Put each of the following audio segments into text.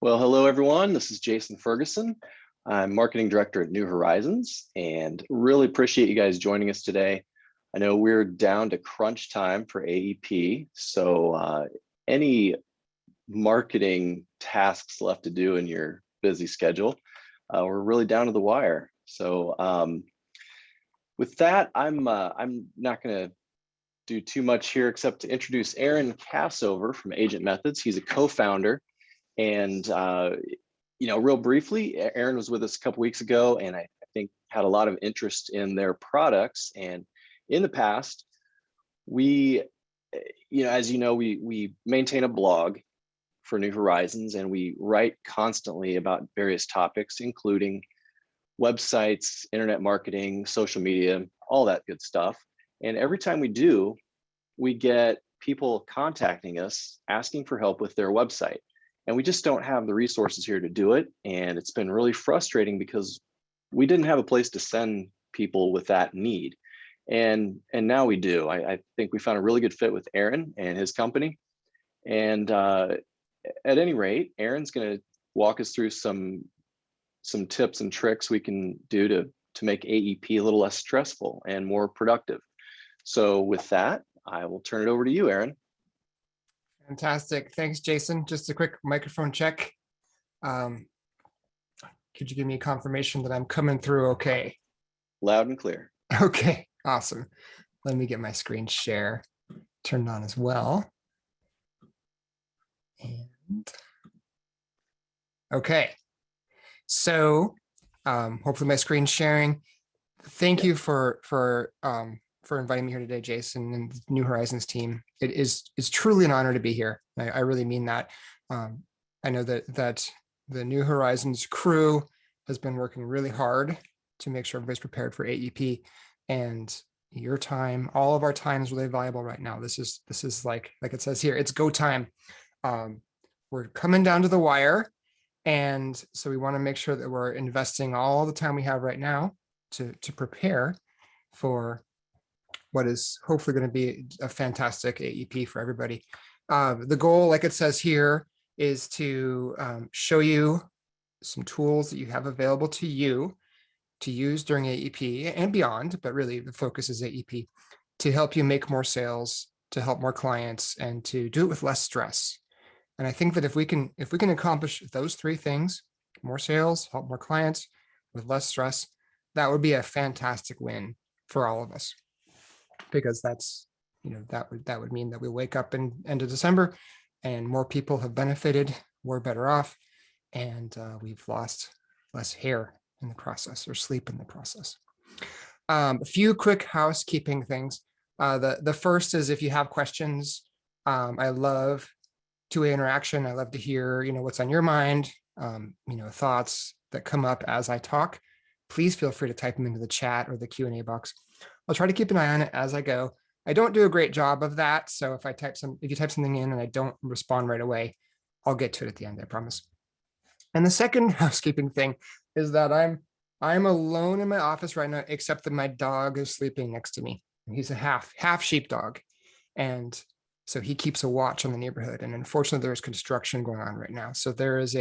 Well, hello everyone. This is Jason Ferguson. I'm marketing director at New Horizons and really appreciate you guys joining us today. I know we're down to crunch time for AEP, so any marketing tasks left to do in your busy schedule, we're really down to the wire. So with that, I'm not going to do too much here except to introduce Aaron Cassover from Agent Methods. He's a co-founder. And, real briefly, Aaron was with us a couple weeks ago and I think had a lot of interest in their products. And in the past, we, as you know, we maintain a blog for New Horizons and we write constantly about various topics, including websites, internet marketing, social media, all that good stuff. And every time we do, we get people contacting us asking for help with their website. And we just don't have the resources here to do it. And it's been really frustrating because we didn't have a place to send people with that need. And now we do. I think we found a really good fit with Aaron and his company. And at any rate, Aaron's going to walk us through some tips and tricks we can do to make AEP a little less stressful and more productive. So with that, I will turn it over to you, Aaron. Fantastic. Thanks, Jason. Just a quick microphone check. Could you give me a confirmation that I'm coming through okay? Loud and clear. Okay, awesome. Let me get my screen share turned on as well. And okay. So hopefully my screen's sharing. Thank you for inviting me here today, Jason, and the New Horizons team. It's truly an honor to be here. I really mean that. I know that the New Horizons crew has been working really hard to make sure everybody's prepared for AEP, and your time, all of our time is really valuable right now. This is like it says here, it's go time. We're coming down to the wire, and so we want to make sure that we're investing all the time we have right now to prepare for what is hopefully going to be a fantastic AEP for everybody. The goal, like it says here, is to show you some tools that you have available to you to use during AEP and beyond, but really the focus is AEP, to help you make more sales, to help more clients, and to do it with less stress. And I think that if we can accomplish those three things, more sales, help more clients with less stress, that would be a fantastic win for all of us. Because that's, that would mean that we wake up in end of December and more people have benefited, we're better off, and we've lost less hair in the process or sleep in the process. A few quick housekeeping things. The first is if you have questions, I love two-way interaction. I love to hear, what's on your mind, thoughts that come up as I talk. Please feel free to type them into the chat or the Q&A box. I'll try to keep an eye on it as I go. I don't do a great job of that. So if you type something in and I don't respond right away, I'll get to it at the end, I promise. And the second housekeeping thing is that I'm alone in my office right now, except that my dog is sleeping next to me. He's a half sheepdog. And so he keeps a watch on the neighborhood. And unfortunately, there's construction going on right now. So there is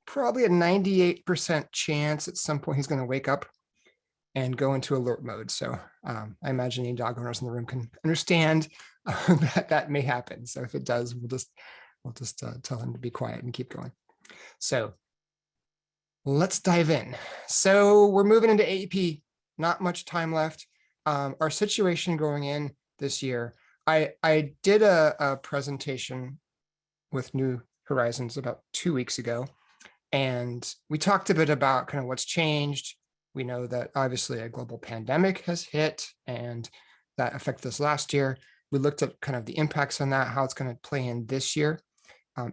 probably a 98% chance at some point he's going to wake up and go into alert mode. So I imagine any dog owners in the room can understand that may happen. So if it does, we'll just tell him to be quiet and keep going. So let's dive in. So we're moving into AEP, not much time left. Our situation going in this year, I did a presentation with New Horizons about 2 weeks ago, and we talked a bit about kind of what's changed. We know that obviously a global pandemic has hit and that affected us last year. We looked at kind of the impacts on that, how it's going to play in this year.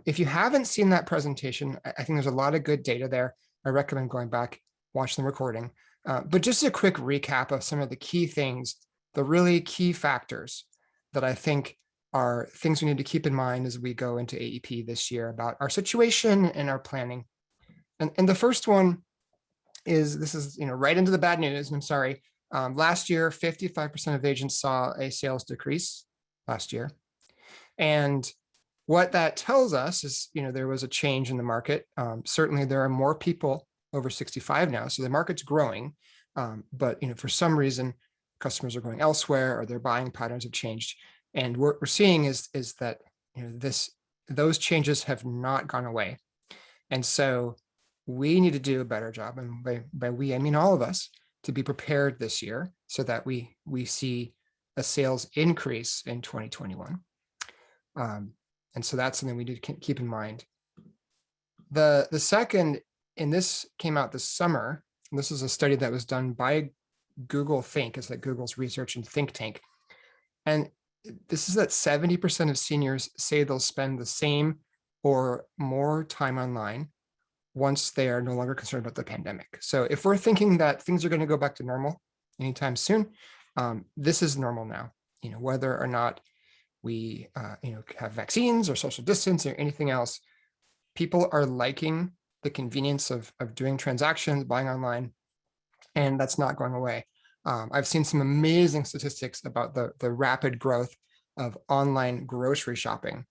If you haven't seen that presentation, I think there's a lot of good data there. I recommend going back, watch the recording. But just a quick recap of some of the key things, the really key factors that I think are things we need to keep in mind as we go into AEP this year about our situation and our planning. And the first one is, this is right into the bad news, and I'm sorry. Last year, 55% of agents saw a sales decrease last year. And what that tells us is, there was a change in the market. Certainly there are more people over 65 now, so the market's growing. But for some reason, customers are going elsewhere, or their buying patterns have changed. And what we're seeing is that those changes have not gone away. And so we need to do a better job, and by we, I mean all of us, to be prepared this year so that we see a sales increase in 2021. And so that's something we need to keep in mind. The second, and this came out this summer, and this is a study that was done by Google Think, it's like Google's research and think tank. And this is that 70% of seniors say they'll spend the same or more time online once they are no longer concerned about the pandemic. So if we're thinking that things are going to go back to normal anytime soon, this is normal now. Whether or not we have vaccines or social distance or anything else, people are liking the convenience of doing transactions, buying online, and that's not going away. I've seen some amazing statistics about the rapid growth of online grocery shopping,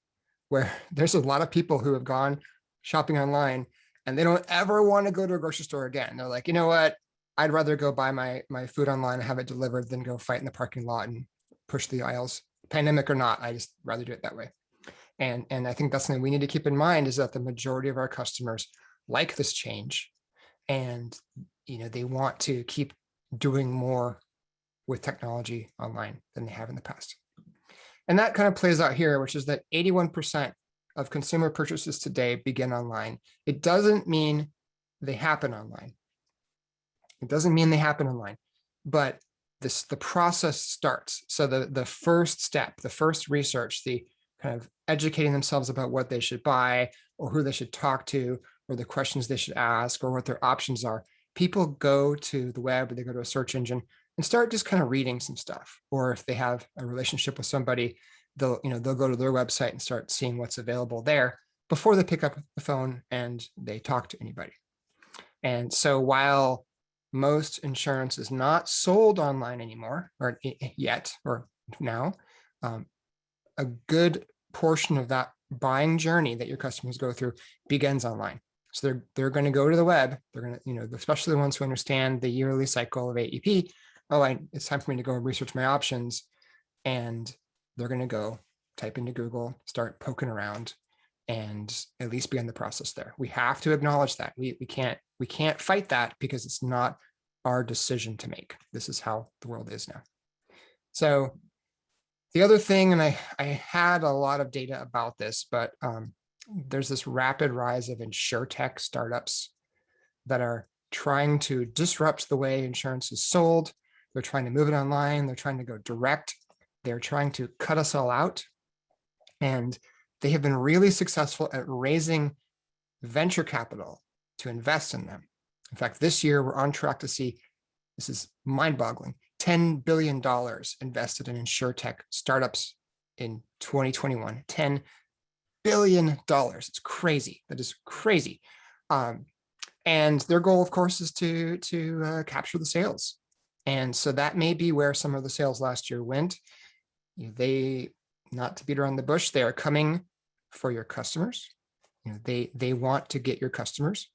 where there's a lot of people who have gone shopping online and they don't ever want to go to a grocery store again. They're like, you know what? I'd rather go buy my food online and have it delivered than go fight in the parking lot and push the aisles. Pandemic or not, I just rather do it that way. And I think that's something we need to keep in mind, is that the majority of our customers like this change, and they want to keep doing more with technology online than they have in the past. And that kind of plays out here, which is that 81% of consumer purchases today begin online. It doesn't mean they happen online. It doesn't mean they happen online, but the process starts. So the first step, the first research, the kind of educating themselves about what they should buy or who they should talk to or the questions they should ask or what their options are. People go to the web or they go to a search engine and start just kind of reading some stuff. Or if they have a relationship with somebody, they'll go to their website and start seeing what's available there before they pick up the phone and they talk to anybody. And so while most insurance is not sold online anymore, or yet, or now, a good portion of that buying journey that your customers go through begins online. So they're going to go to the web. They're going to, especially the ones who understand the yearly cycle of AEP. Oh, it's time for me to go research my options, and they're going to go type into Google, start poking around, and at least begin the process there. We have to acknowledge that we can't fight that, because it's not our decision to make. This is how the world is now. So the other thing, and I had a lot of data about this, but there's this rapid rise of Insurtech startups that are trying to disrupt the way insurance is sold. They're trying to move it online. They're trying to go direct. They're trying to cut us all out. And they have been really successful at raising venture capital to invest in them. In fact, this year we're on track to see, this is mind-boggling, $10 billion invested in Insurtech startups in 2021. $10 billion. It's crazy. That is crazy. And their goal, of course, is to capture the sales. And so that may be where some of the sales last year went. They, not to beat around the bush, they are coming for your customers. They want to get your customers,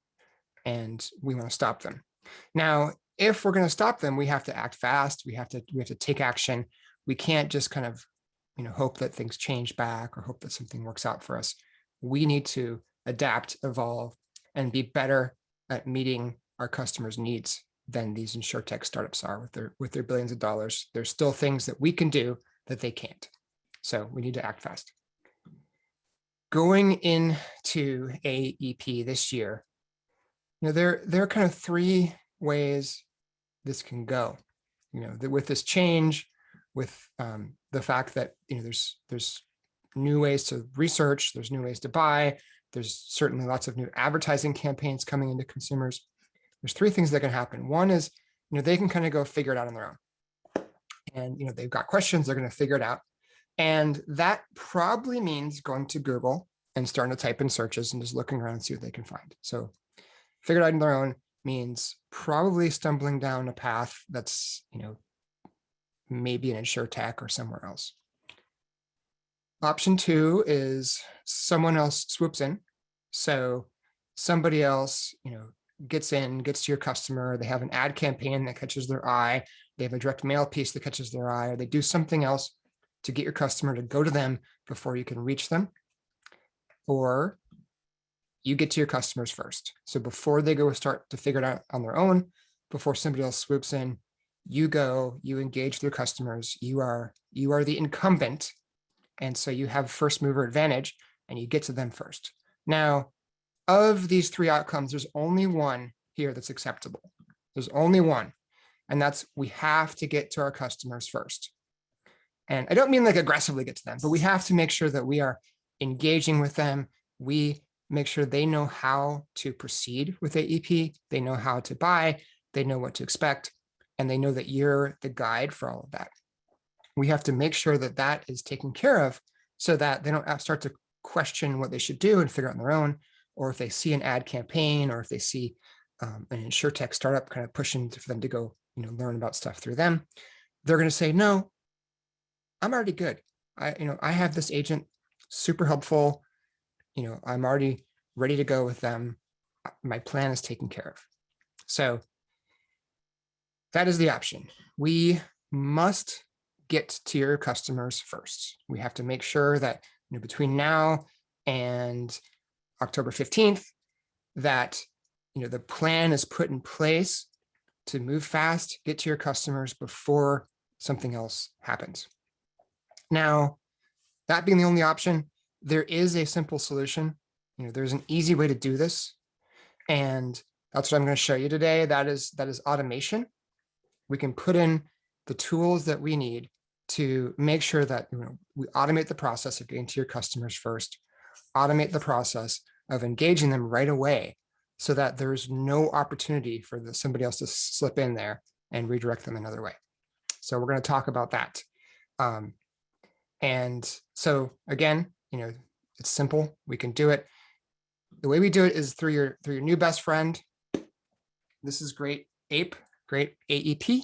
and we want to stop them. Now, if we're going to stop them, we have to act fast. We have to take action. We can't just kind of hope that things change back or hope that something works out for us. We need to adapt, evolve, and be better at meeting our customers' needs than these Insurtech startups are with their billions of dollars. There's still things that we can do that they can't. So we need to act fast. Going into AEP this year, there are kind of three ways this can go. With this change, with the fact that there's new ways to research, there's new ways to buy, there's certainly lots of new advertising campaigns coming into consumers. There's three things that can happen. One is, they can kind of go figure it out on their own. And, they've got questions, they're going to figure it out. And that probably means going to Google and starting to type in searches and just looking around and see what they can find. So figure it out on their own means probably stumbling down a path that's, maybe an Insurtech or somewhere else. Option two is someone else swoops in. So somebody else, gets to your customer. They have an ad campaign that catches their eye. They have a direct mail piece that catches their eye, or they do something else to get your customer to go to them before you can reach them. Or you get to your customers first. So before they go start to figure it out on their own, before somebody else swoops in, you go, you engage their customers. You are the incumbent. And so you have first mover advantage and you get to them first. Now, of these three outcomes, there's only one here that's acceptable. There's only one, and that's we have to get to our customers first. And I don't mean like aggressively get to them, but we have to make sure that we are engaging with them. We make sure they know how to proceed with AEP. They know how to buy. They know what to expect, and they know that you're the guide for all of that. We have to make sure that that is taken care of so that they don't start to question what they should do and figure out on their own, or if they see an ad campaign, or if they see an Insurtech startup kind of pushing for them to go, learn about stuff through them, they're going to say, no, I'm already good. I have this agent, super helpful. I'm already ready to go with them. My plan is taken care of. So that is the option. We must get to your customers first. We have to make sure that between now and October 15th, that the plan is put in place to move fast, get to your customers before something else happens. Now, that being the only option, there is a simple solution. There's an easy way to do this, and that's what I'm going to show you today. That is automation. We can put in the tools that we need to make sure that we automate the process of getting to your customers first, automate the process of engaging them right away, so that there's no opportunity for somebody else to slip in there and redirect them another way. So we're going to talk about that. And so again, it's simple. We can do it. The way we do it is through your new best friend. This is Great AEP.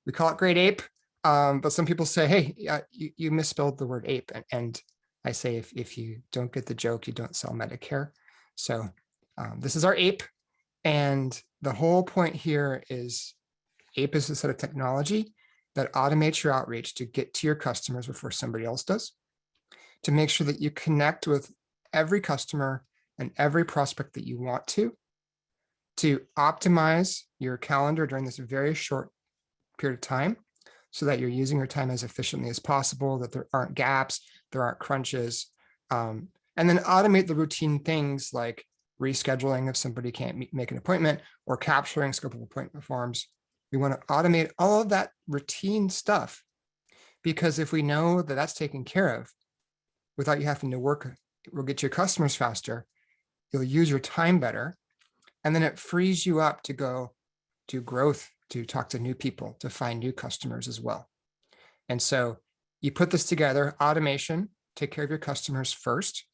We call it Great APE, but some people say, hey, you misspelled the word ape. And I say, if you don't get the joke, you don't sell Medicare. So this is our APE. And the whole point here is APE is a set of technology that automates your outreach to get to your customers before somebody else does, to make sure that you connect with every customer and every prospect that you want to optimize your calendar during this very short period of time, so that you're using your time as efficiently as possible, that there aren't gaps, there aren't crunches, and then automate the routine things like rescheduling if somebody can't make an appointment, or capturing scope of appointment forms. We want to automate all of that routine stuff, because if we know that that's taken care of without you having to work, we'll get your customers faster, you'll use your time better, and then it frees you up to go do growth, to talk to new people, to find new customers as well. And so you put this together, automation, take care of your customers first,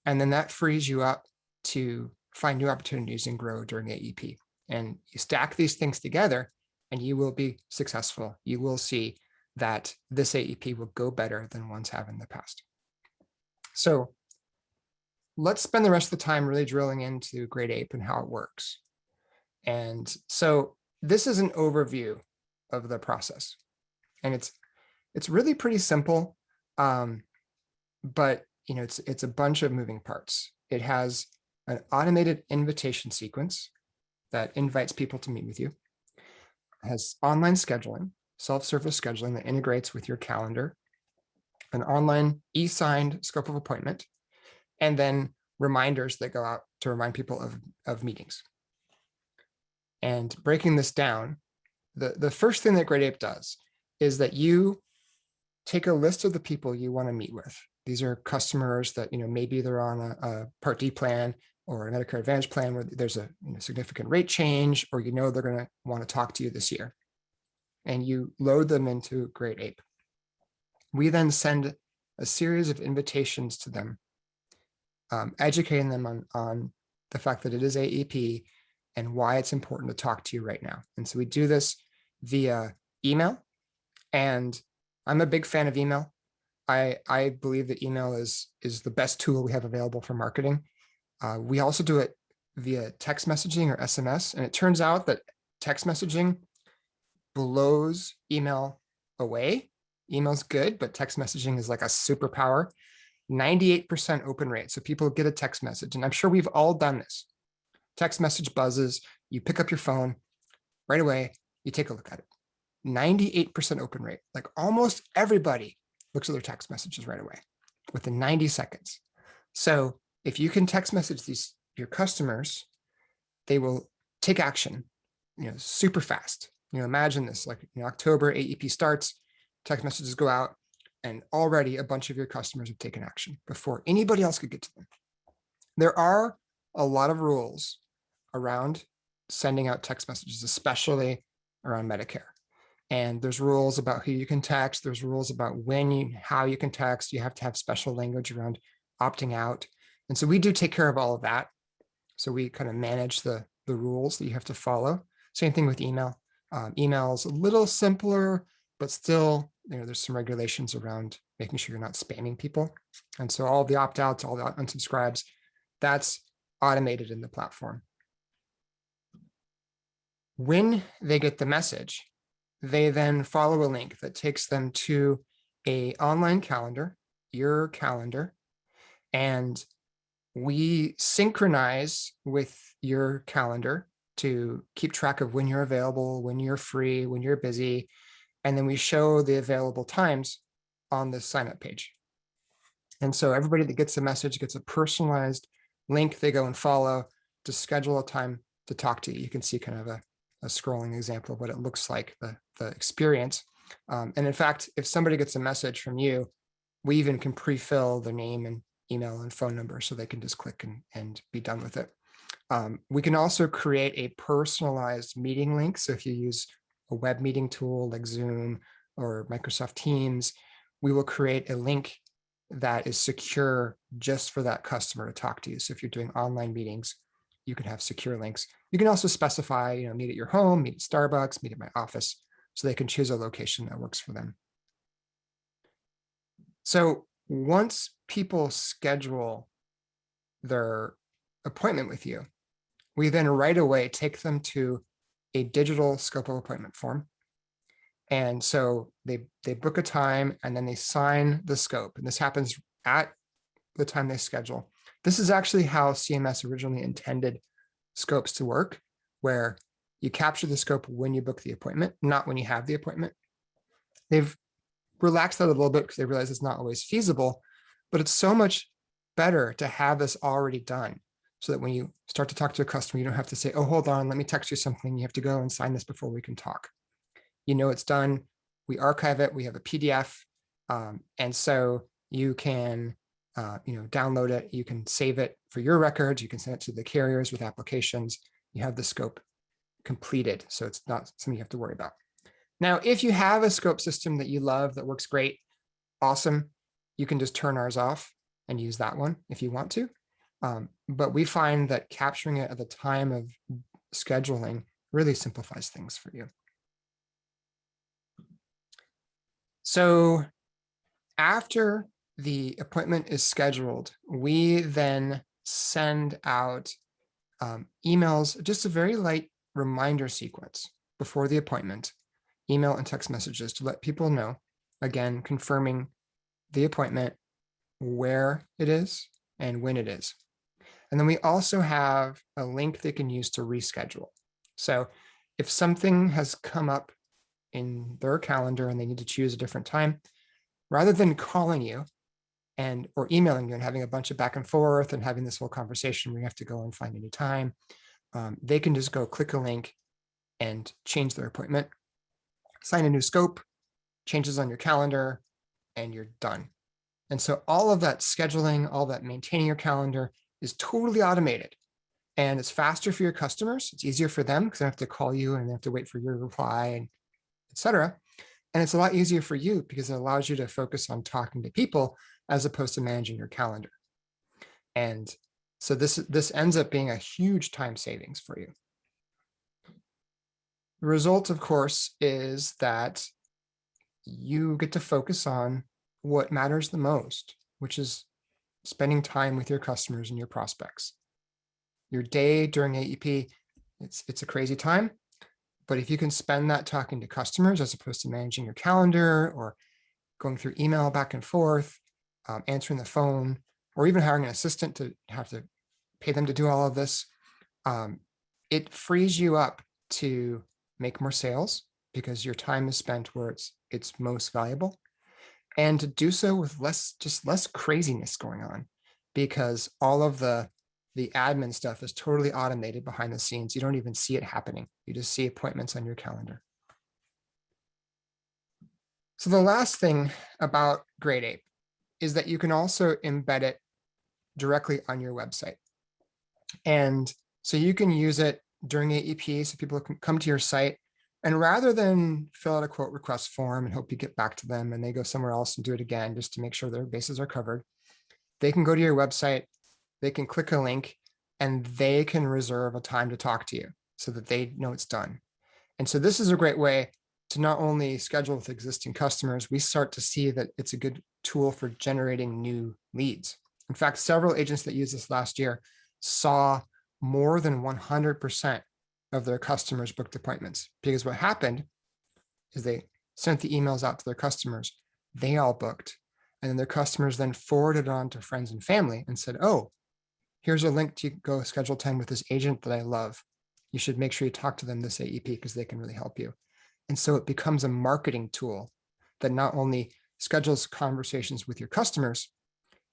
and then that frees you up to find new opportunities and grow during AEP. And you stack these things together and you will be successful. You will see that this AEP will go better than ones have in the past. So let's spend the rest of the time really drilling into Great AEP and how it works. And so this is an overview of the process. And it's really pretty simple, but it's a bunch of moving parts. It has an automated invitation sequence that invites people to meet with you. It has online scheduling, self-service scheduling that integrates with your calendar, an online e-signed scope of appointment, and then reminders that go out to remind people of meetings. And breaking this down, the first thing that Great APE does is that you take a list of the people you want to meet with. These are customers that, maybe they're on a Part D plan or a Medicare Advantage plan where there's a significant rate change, or they're going to want to talk to you this year. And you load them into Great APE. We then send a series of invitations to them, educating them on the fact that it is AEP and why it's important to talk to you right now. And so we do this via email. And I'm a big fan of email. I believe that email is the best tool we have available for marketing. We also do it via text messaging or SMS, and it turns out that text messaging blows email away. Email's good, but text messaging is like a superpower. 98% open rate. So people get a text message, and I'm sure we've all done this. Text message buzzes, you pick up your phone right away, you take a look at it. 98% open rate. Like almost everybody looks at their text messages right away within 90 seconds. So if you can text message your customers, they will take action, super fast. Imagine this, like October AEP starts, text messages go out, and already a bunch of your customers have taken action before anybody else could get to them. There are a lot of rules around sending out text messages, especially around Medicare. And there's rules about who you can text. There's rules about how you can text. You have to have special language around opting out. And so we do take care of all of that. So we kind of manage the rules that you have to follow. Same thing with email. Email is a little simpler, but still, there's some regulations around making sure you're not spamming people. And so all the opt-outs, all the unsubscribes, that's automated in the platform. When they get the message, they then follow a link that takes them to an online calendar, your calendar, and we synchronize with your calendar to keep track of when you're available, when you're free, when you're busy, and then we show the available times on the sign-up page. And so everybody that gets the message gets a personalized link they go and follow to schedule a time to talk to you. You can see kind of a scrolling example of what it looks like, the experience. And in fact, if somebody gets a message from you, we even can pre-fill their name and email and phone number so they can just click and be done with it. We can also create a personalized meeting link. So if you use a web meeting tool like Zoom or Microsoft Teams, we will create a link that is secure just for that customer to talk to you. So if you're doing online meetings, you can have secure links. You can also specify, meet at your home, meet at Starbucks, meet at my office, so they can choose a location that works for them. So once people schedule their appointment with you, we then right away take them to a digital scope of appointment form. And so they book a time and then they sign the scope. And this happens at the time they schedule. This is actually how CMS originally intended scopes to work, where you capture the scope when you book the appointment, not when you have the appointment. They've relaxed that a little bit because they realize it's not always feasible, but it's so much better to have this already done so that when you start to talk to a customer, you don't have to say, oh, hold on, let me text you something. You have to go and sign this before we can talk. It's done. We archive it. We have a PDF. And so you can, download it. You can save it for your records. You can send it to the carriers with applications. You have the scope completed. So it's not something you have to worry about. Now, if you have a scope system that you love that works great, awesome, you can just turn ours off and use that one if you want to. But we find that capturing it at the time of scheduling really simplifies things for you. So after the appointment is scheduled, we then send out emails, just a very light reminder sequence before the appointment, email and text messages to let people know, again, confirming the appointment, where it is and when it is. And then we also have a link they can use to reschedule. So if something has come up in their calendar and they need to choose a different time, rather than calling you or emailing you and having a bunch of back and forth and having this whole conversation where you have to go and find a new time, they can just go click a link and change their appointment, sign a new scope, changes on your calendar, and you're done. And so all of that scheduling, all that maintaining your calendar is totally automated. And it's faster for your customers. It's easier for them because they have to call you and they have to wait for your reply, and et cetera. And it's a lot easier for you because it allows you to focus on talking to people as opposed to managing your calendar. And so this ends up being a huge time savings for you. The result, of course, is that you get to focus on what matters the most, which is spending time with your customers and your prospects. Your day during AEP, it's a crazy time, but if you can spend that talking to customers as opposed to managing your calendar or going through email back and forth, answering the phone, or even hiring an assistant to have to pay them to do all of this, it frees you up to make more sales because your time is spent where it's most valuable, and to do so with less craziness going on, because all of the admin stuff is totally automated behind the scenes. You don't even see it happening. You just see appointments on your calendar. So the last thing about Great AEP is that you can also embed it directly on your website. And so you can use it during AEP so people can come to your site, and rather than fill out a quote request form and hope you get back to them and they go somewhere else and do it again just to make sure their bases are covered, they can go to your website, they can click a link, and they can reserve a time to talk to you so that they know it's done. And so this is a great way to not only schedule with existing customers, we start to see that it's a good tool for generating new leads. In fact, several agents that used this last year saw more than 100% of their customers booked appointments, because what happened is they sent the emails out to their customers, they all booked, and then their customers then forwarded it on to friends and family and said, oh, here's a link to go schedule time with this agent that I love. You should make sure you talk to them this AEP because they can really help you. And so it becomes a marketing tool that not only schedules conversations with your customers,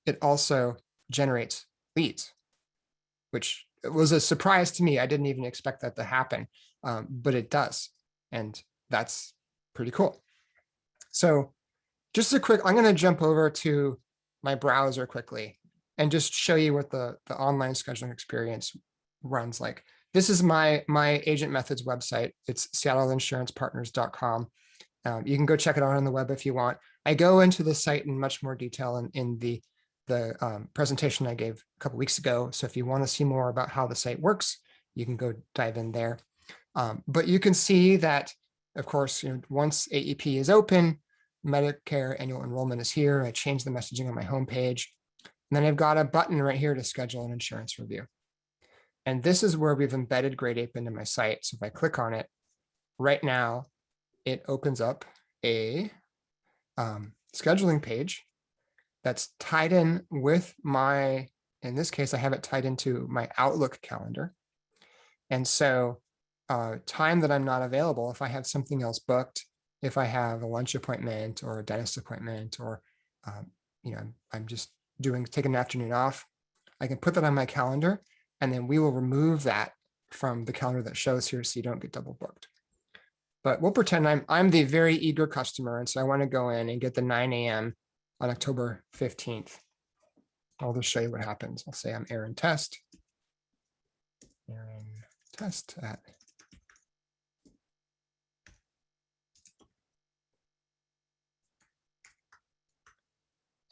it also generates leads, which was a surprise to me. I didn't even expect that to happen, but it does. And that's pretty cool. So just a quick, I'm going to jump over to my browser quickly and just show you what the online scheduling experience runs like. This is my Agent Methods website. It's seattleinsurancepartners.com. You can go check it out on the web if you want. I go into the site in much more detail in the presentation I gave a couple weeks ago. So if you want to see more about how the site works, you can go dive in there. But you can see that, of course, once AEP is open, Medicare annual enrollment is here. I changed the messaging on my homepage. And then I've got a button right here to schedule an insurance review. And this is where we've embedded Great AEP into my site. So if I click on it right now, it opens up a scheduling page that's tied in with my, in this case, I have it tied into my Outlook calendar. And so time that I'm not available, if I have something else booked, if I have a lunch appointment or a dentist appointment, or I'm just taking an afternoon off, I can put that on my calendar, and then we will remove that from the calendar that shows here so you don't get double booked. But we'll pretend I'm the very eager customer, and so I want to go in and get the 9 a.m. on October 15th. I'll just show you what happens. I'll say I'm Aaron Test. Aaron Test at.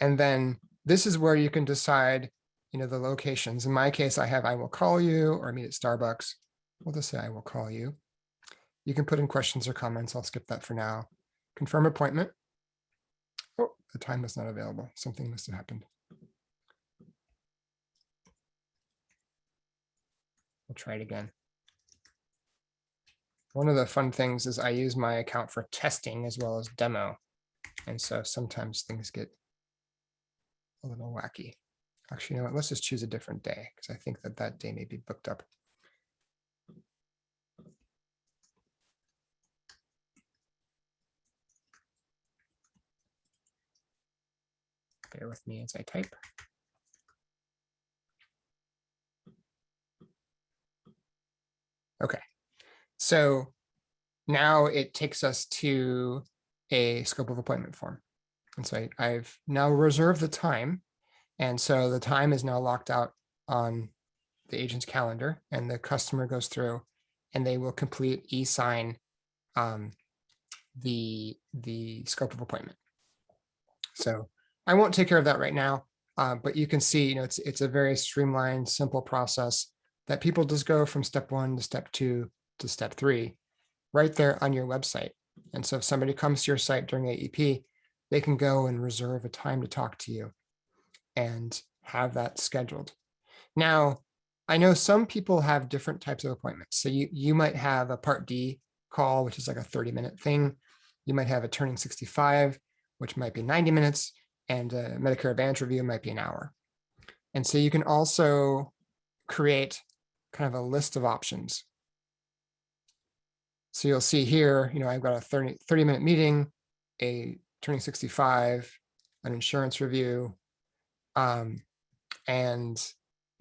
And then this is where you can decide, the locations. In my case, I have I will call you or meet at Starbucks. We'll just say I will call you. You can put in questions or comments. I'll skip that for now. Confirm appointment. Oh, the time was not available. Something must have happened. We'll try it again. One of the fun things is I use my account for testing as well as demo. And so sometimes things get a little wacky. Actually, let's just choose a different day because I think that day may be booked up. Bear with me as I type. Okay, so now it takes us to a scope of appointment form. And so I've now reserved the time. And so the time is now locked out on the agent's calendar, and the customer goes through and they will complete e-sign the scope of appointment. So I won't take care of that right now, but you can see, it's a very streamlined, simple process that people just go from step 1 to step 2 to step 3 right there on your website. And so if somebody comes to your site during AEP, they can go and reserve a time to talk to you and have that scheduled. Now, I know some people have different types of appointments. So you might have a Part D call, which is like a 30-minute thing. You might have a turning 65, which might be 90 minutes, and a Medicare Advantage review might be an hour. And so you can also create kind of a list of options. So you'll see here, I've got a 30-minute meeting, a turning 65, an insurance review, and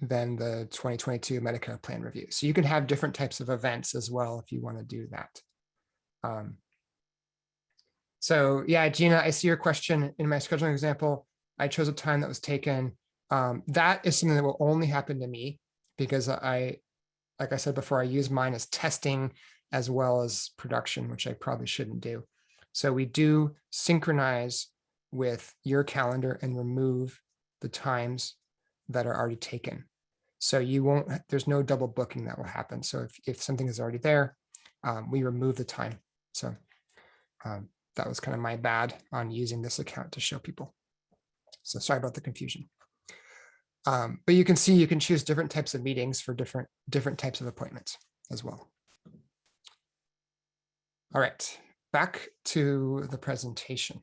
then the 2022 Medicare plan review. So you can have different types of events as well if you want to do that. So yeah, Gina, I see your question. In my scheduling example, I chose a time that was taken. That is something that will only happen to me because like I said before, I use mine as testing as well as production, which I probably shouldn't do. So we do synchronize with your calendar and remove the times that are already taken. So there's no double booking that will happen. So if something is already there, we remove the time. So that was kind of my bad on using this account to show people. So sorry about the confusion. But you can see you can choose different types of meetings for different types of appointments as well. All right, back to the presentation.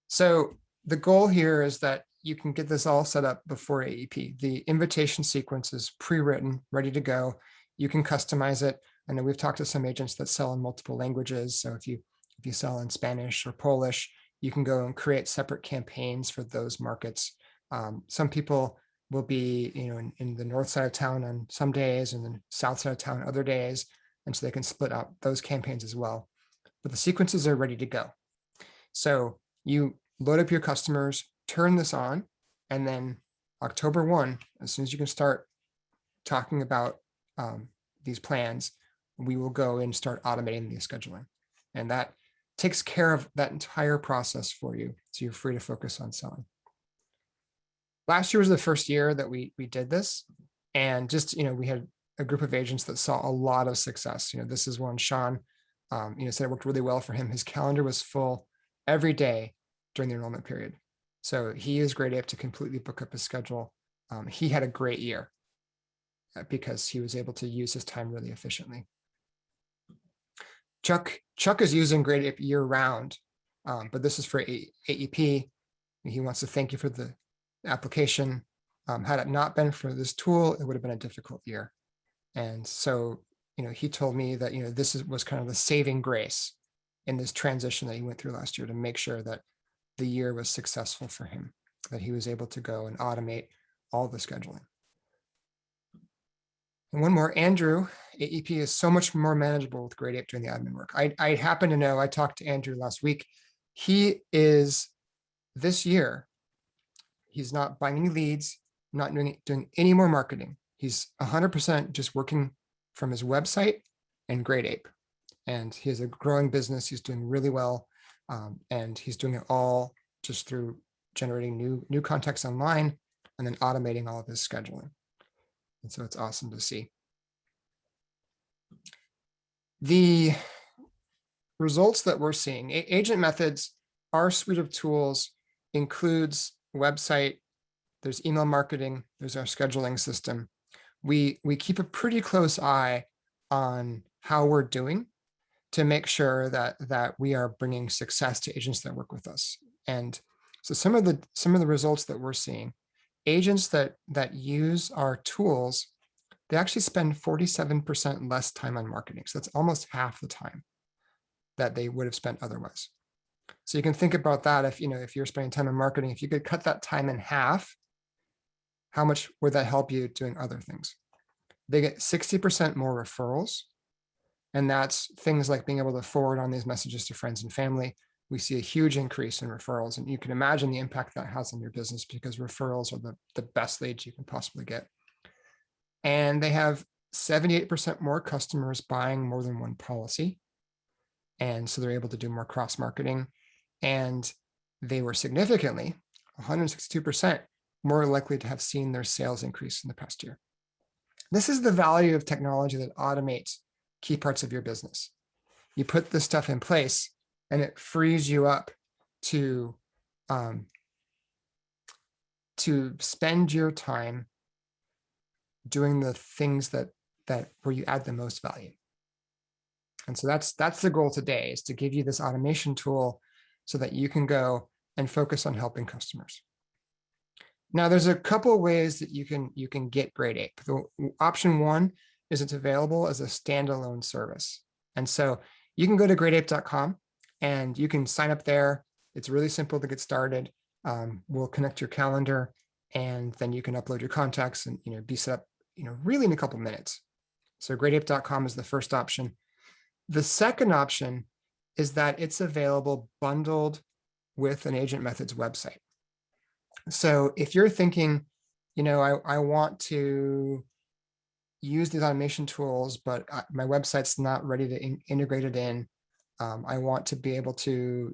So the goal here is that you can get this all set up before AEP. The invitation sequence is pre-written, ready to go. You can customize it. I know we've talked to some agents that sell in multiple languages. So if you sell in Spanish or Polish, you can go and create separate campaigns for those markets. Some people will be, in the north side of town on some days and the south side of town other days. And so they can split up those campaigns as well. But the sequences are ready to go. So you load up your customers, turn this on, and then October 1, as soon as you can start talking about these plans, we will go and start automating the scheduling. And that takes care of that entire process for you. So you're free to focus on selling. Last year was the first year that we did this. And just, we had a group of agents that saw a lot of success. This is one, Sean, said it worked really well for him. His calendar was full every day during the enrollment period. So he used Great AEP to completely book up his schedule. He had a great year because he was able to use his time really efficiently. Chuck is using Great AEP year round, but this is for AEP. He wants to thank you for the application. Had it not been for this tool, it would have been a difficult year. And so, he told me that, this was kind of the saving grace in this transition that he went through last year to make sure that the year was successful for him, that he was able to go and automate all the scheduling. And one more, Andrew, AEP is so much more manageable with Great AEP doing the admin work. I happen to know, I talked to Andrew last week. He is, this year, he's not buying any leads, not doing any more marketing. He's 100% just working from his website and Great AEP. And he has a growing business. He's doing really well. And he's doing it all just through generating new contacts online and then automating all of his scheduling. And so it's awesome to see. The results that we're seeing, Agent Methods, our suite of tools includes website, there's email marketing, there's our scheduling system. We keep a pretty close eye on how we're doing to make sure that we are bringing success to agents that work with us. And so some of the results that we're seeing, agents that use our tools, they actually spend 47% less time on marketing. So that's almost half the time that they would have spent otherwise. So you can think about that if you're spending time on marketing, if you could cut that time in half, how much would that help you doing other things? They get 60% more referrals. And that's things like being able to forward on these messages to friends and family. We see a huge increase in referrals. And you can imagine the impact that has on your business because referrals are the best leads you can possibly get. And they have 78% more customers buying more than one policy. And so they're able to do more cross-marketing. And they were significantly, 162%, more likely to have seen their sales increase in the past year. This is the value of technology that automates key parts of your business. You put this stuff in place and it frees you up to spend your time doing the things that where you add the most value. And so that's the goal today, is to give you this automation tool so that you can go and focus on helping customers. Now, there's a couple of ways that you can get Great AEP. The option one is it's available as a standalone service. And so you can go to greatape.com and you can sign up there. It's really simple to get started. We'll connect your calendar, and then you can upload your contacts and be set up really in a couple minutes. So greatape.com is the first option. The second option is that it's available bundled with an Agent Methods website. So if you're thinking, I want to use these automation tools, but my website's not ready to integrate it in. I want to be able to,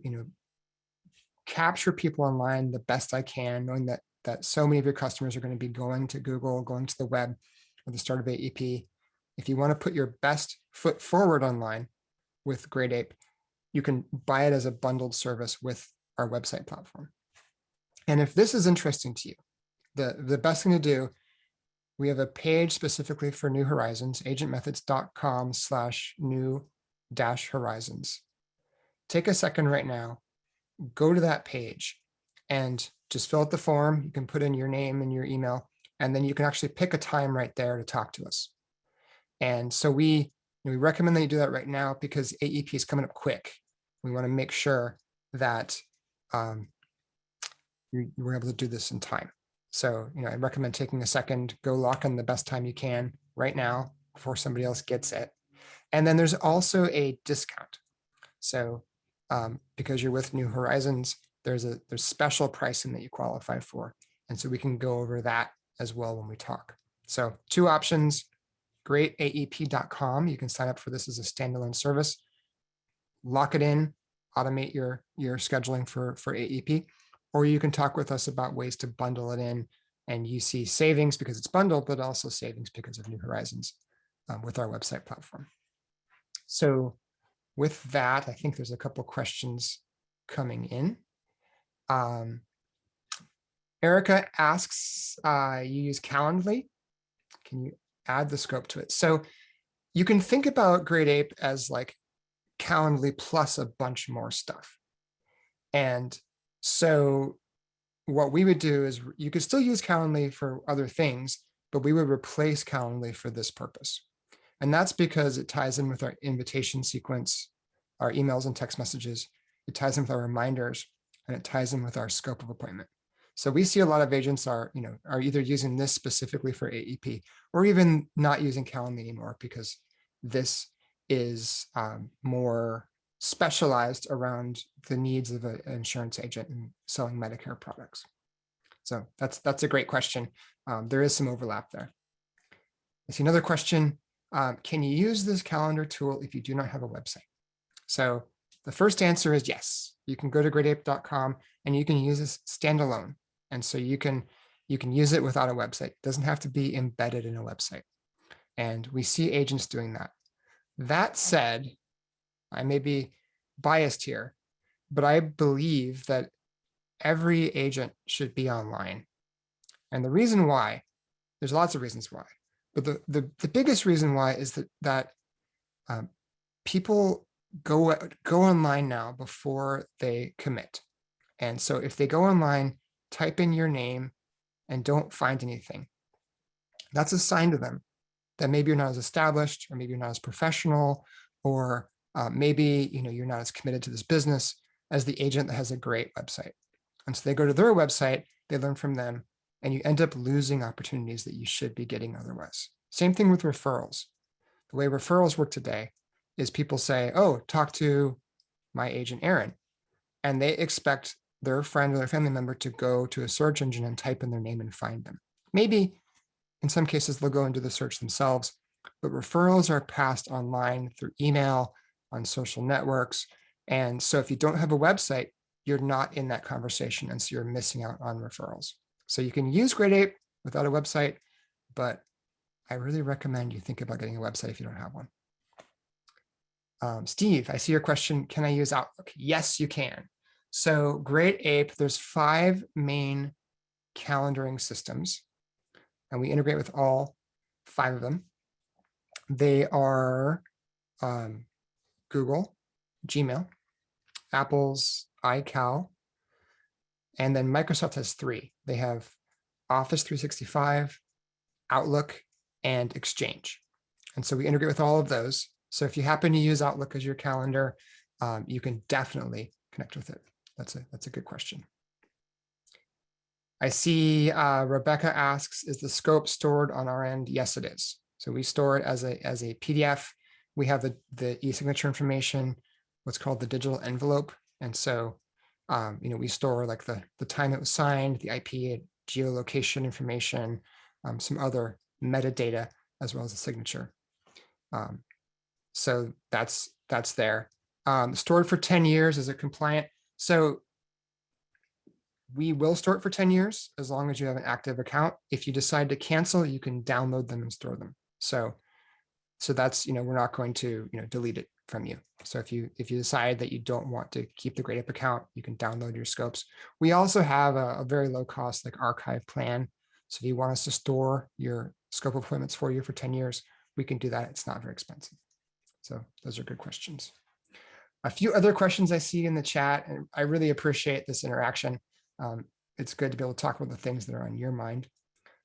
capture people online the best I can, knowing that so many of your customers are going to be going to Google, going to the web at the start of AEP. If you want to put your best foot forward online with Great AEP, you can buy it as a bundled service with our website platform. And if this is interesting to you, the best thing to do, we have a page specifically for New Horizons, agentmethods.com/new-horizons. Take a second right now, go to that page and just fill out the form. You can put in your name and your email, and then you can actually pick a time right there to talk to us. And so we recommend that you do that right now because AEP is coming up quick. We want to make sure that we're able to do this in time. So, I recommend taking a second, go lock in the best time you can right now before somebody else gets it. And then there's also a discount. So because you're with New Horizons, there's special pricing that you qualify for. And so we can go over that as well when we talk. So 2 options, greataep.com. You can sign up for this as a standalone service, lock it in, automate your scheduling for AEP, or you can talk with us about ways to bundle it in, and you see savings because it's bundled, but also savings because of New Horizons with our website platform. So with that, I think there's a couple questions coming in. Erica asks, you use Calendly. Can you add the scope to it? So you can think about Great AEP as like Calendly plus a bunch more stuff. And so what we would do is you could still use Calendly for other things, but we would replace Calendly for this purpose. And that's because it ties in with our invitation sequence, our emails and text messages. It ties in with our reminders, and it ties in with our scope of appointment. So we see a lot of agents are either using this specifically for AEP or even not using Calendly anymore because this is more specialized around the needs of an insurance agent and selling Medicare products. So that's a great question. There is some overlap there. I see another question. Can you use this calendar tool if you do not have a website? So the first answer is yes. You can go to greatape.com and you can use this standalone. And so you can use it without a website. It doesn't have to be embedded in a website. And we see agents doing that. That said, I may be biased here, but I believe that every agent should be online. And the reason why, there's lots of reasons why, but the biggest reason why is that people go online now before they commit. And so if they go online, type in your name and don't find anything, that's a sign to them that maybe you're not as established, or maybe you're not as professional, or maybe you're not as committed to this business as the agent that has a great website. And so they go to their website, they learn from them, and you end up losing opportunities that you should be getting otherwise. Same thing with referrals. The way referrals work today is people say, oh, talk to my agent, Aaron. And they expect their friend or their family member to go to a search engine and type in their name and find them. Maybe in some cases, they'll go and do the search themselves, but referrals are passed online through email, on social networks. And so if you don't have a website, you're not in that conversation. And so you're missing out on referrals. So you can use Great AEP without a website, but I really recommend you think about getting a website if you don't have one. Steve, I see your question. Can I use Outlook? Yes, you can. So Great Ape, there's 5 main calendaring systems, and we integrate with all 5 of them. They are Google, Gmail, Apple's iCal, and then Microsoft has 3. They have Office 365, Outlook, and Exchange. And so we integrate with all of those. So if you happen to use Outlook as your calendar, you can definitely connect with it. That's a good question. I see Rebecca asks, is the scope stored on our end? Yes, it is. So we store it as a PDF. We have the e-signature information, what's called the digital envelope. And so, we store like the time it was signed, the IP, geolocation information, some other metadata, as well as the signature. So that's there. Stored for 10 years, is it compliant? So we will store it for 10 years as long as you have an active account. If you decide to cancel, you can download them and store them. So that's, we're not going to, delete it from you. So if you decide that you don't want to keep the Great Ape account, you can download your scopes. We also have a very low cost like archive plan. So if you want us to store your scope appointments for you for 10 years, we can do that. It's not very expensive. So those are good questions. A few other questions I see in the chat, and I really appreciate this interaction. It's good to be able to talk about the things that are on your mind.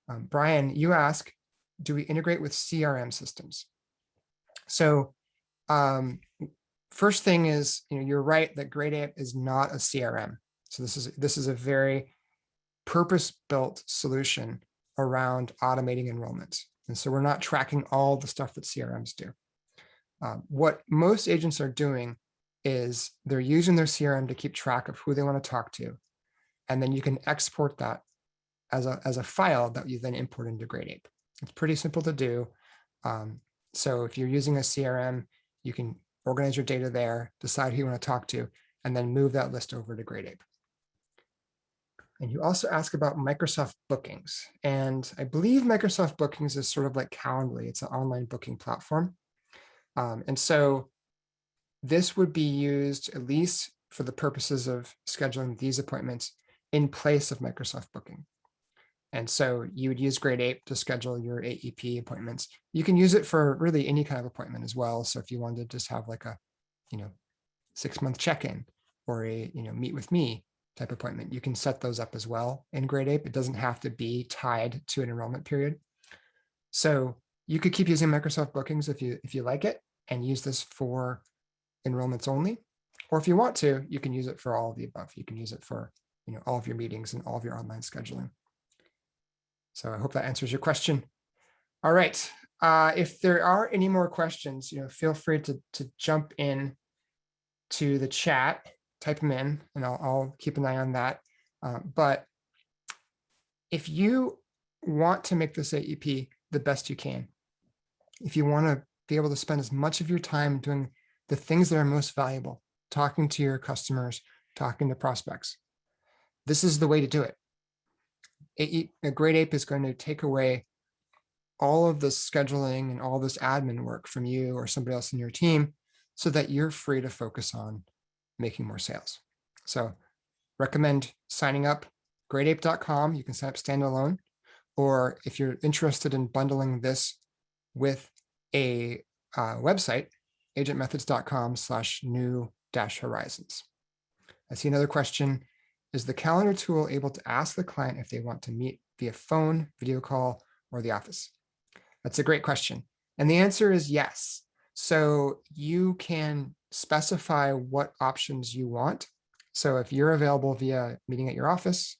Brian, you ask, do we integrate with CRM systems? So first thing is, you're right that Great Ape is not a CRM. So this is a very purpose-built solution around automating enrollment. And so we're not tracking all the stuff that CRMs do. What most agents are doing is they're using their CRM to keep track of who they want to talk to. And then you can export that as a file that you then import into Great Ape. It's pretty simple to do. So if you're using a CRM, you can organize your data there, decide who you want to talk to, and then move that list over to Great Ape. And you also ask about Microsoft Bookings. And I believe Microsoft Bookings is sort of like Calendly. It's an online booking platform. And so this would be used at least for the purposes of scheduling these appointments in place of Microsoft Booking. And so you would use Great Ape to schedule your AEP appointments. You can use it for really any kind of appointment as well. So if you wanted to just have like a, 6-month check-in or a, meet with me type appointment, you can set those up as well in Great Ape. It doesn't have to be tied to an enrollment period. So you could keep using Microsoft Bookings if you like it and use this for enrollments only. Or if you want to, you can use it for all of the above. You can use it for all of your meetings and all of your online scheduling. So I hope that answers your question. All right. If there are any more questions, feel free to jump in to the chat, type them in, and I'll keep an eye on that. But if you want to make this AEP the best you can, if you want to be able to spend as much of your time doing the things that are most valuable, talking to your customers, talking to prospects, this is the way to do it. A Great Ape is going to take away all of the scheduling and all this admin work from you or somebody else in your team so that you're free to focus on making more sales. So recommend signing up greatape.com. You can sign up standalone, or if you're interested in bundling this with a website, agentmethods.com/new-horizons. I see another question. Is the calendar tool able to ask the client if they want to meet via phone, video call, or the office? That's a great question. And the answer is yes. So you can specify what options you want. So if you're available via meeting at your office,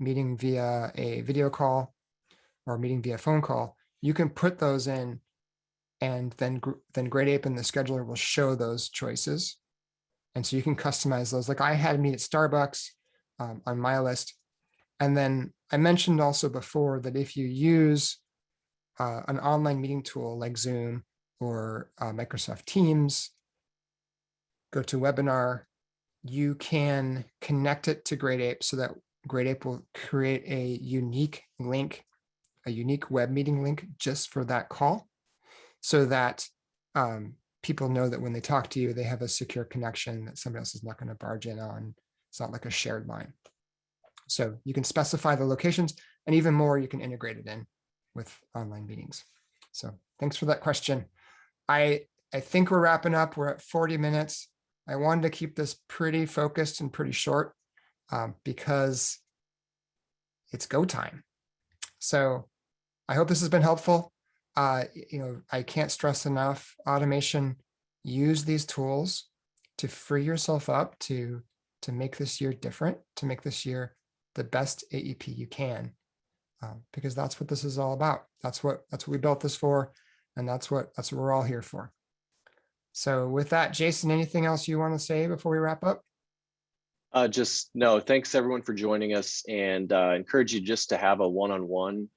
meeting via a video call, or meeting via phone call, you can put those in, and then Great Ape and the scheduler will show those choices. And so you can customize those. Like I had a meet at Starbucks on my list. And then I mentioned also before that if you use an online meeting tool like Zoom or Microsoft Teams, GoToWebinar, you can connect it to Great Ape so that Great Ape will create a unique link, a unique web meeting link just for that call, so that people know that when they talk to you, they have a secure connection that somebody else is not going to barge in on It's not like a shared line. So you can specify the locations, and even more, you can integrate it in with online meetings. So thanks for that question. I think we're wrapping up. We're at 40 minutes. I wanted to keep this pretty focused and pretty short because it's go time. So I hope this has been helpful. I can't stress enough automation. Use these tools to free yourself up to make this year different, to make this year the best AEP you can, because that's what this is all about. That's what we built this for, and that's what we're all here for. So with that, Jason, anything else you want to say before we wrap up? Just no, thanks everyone for joining us, and encourage you just to have a one-on-one.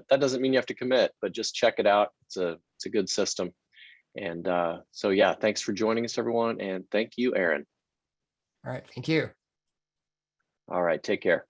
That doesn't mean you have to commit, but just check it out. It's a good system. And so yeah, thanks for joining us, everyone. And thank you, Aaron. All right, thank you. All right, take care.